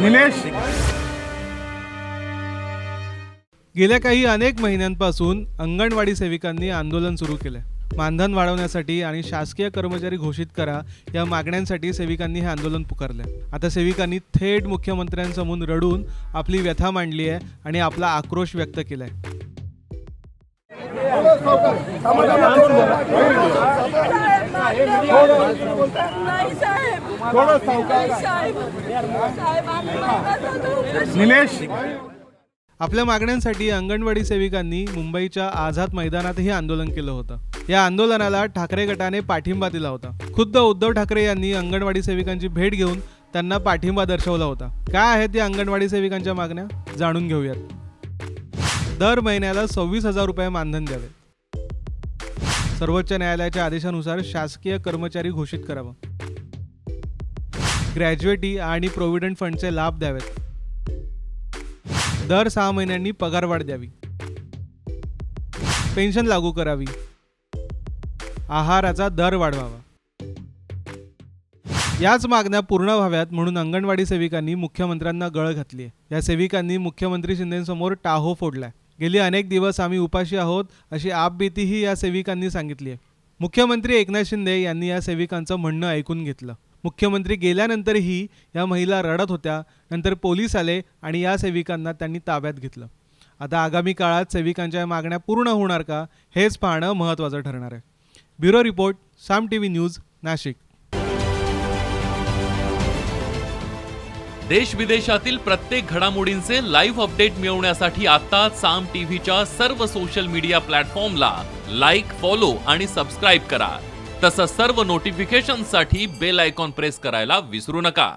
निलेश, गेल्या काही अनेक महिन्यांपासून अंगणवाडी सेविकांनी आंदोलन सुरू केले। मानधन वाढवण्यासाठी आणि शासकीय कर्मचारी घोषित करा या मागण्यांसाठी सेविकांनी हे आंदोलन पुकारले। आता सेविकांनी थेट मुख्यमंत्र्यांसमोर रडून आपली व्यथा मांडली आहे आणि आपला आक्रोश व्यक्त केलाय। निलेश, आपल्या मागण्यांसाठी अंगणवाडी सेविकांनी मुंबईच्या आझाद मैदानातही आंदोलन केलं होतं। या आंदोलनाला ठाकरे गटाने पाठिंबा दिला होता। खुद्द उद्धव ठाकरे यांनी अंगणवाडी सेविकांची भेट घेऊन त्यांना पाठिंबा दर्शवला होता। काय आहेत या अंगणवाडी सेविकांच्या मागण्या जाणून घेऊयात। दर महिन्याला 26,000 रुपये मानधन द्यावे, सर्वोच्च न्यायालयाच्या आदेशानुसार शासकीय कर्मचारी घोषित करावं, ग्रॅज्युएटी आणि प्रोव्हिडंट फंडचे लाभ द्यावेत, दर 6 महिन्यांनी पगारवाढ द्यावी, पेन्शन लागू करावी, आहाराचा दर वाढवावा। याच मागण्या पूर्ण व्हाव्यात म्हणून अंगणवाडी सेविकांनी मुख्यमंत्र्यांना गळ घातली आहे। या सेविकांनी मुख्यमंत्री शिंदेंसमोर टाहो फोडलाय। गेली अनेक दिवस आम्ही उपाशी आहोत अशी आपबीतीही या सेविकांनी सांगितली आहे। मुख्यमंत्री एकनाथ शिंदे यांनी या सेविकांचं म्हणणं ऐकून घेतलं। मुख्यमंत्री गेल्यानंतरही या महिला रडत होत्या। नंतर पोलीस आले आणि या सेविकांना त्यांनी ताब्यात घेतलं। आता आगामी काळात सेविकांच्या मागण्या पूर्ण होणार का हेच पाहणं महत्त्वाचं ठरणार आहे। ब्युरो रिपोर्ट, साम टीव्ही न्यूज, नाशिक। देश विदेशातील प्रत्येक घडामोडींचे लाईव्ह अपडेट मिळवण्यासाठी आता साम टीव्हीच्या सर्व सोशल मीडिया प्लॅटफॉर्मला लाईक, फॉलो आणि सबस्क्राईब करा। तसंच सर्व नोटिफिकेशनसाठी बेल आयकॉन प्रेस करायला विसरू नका।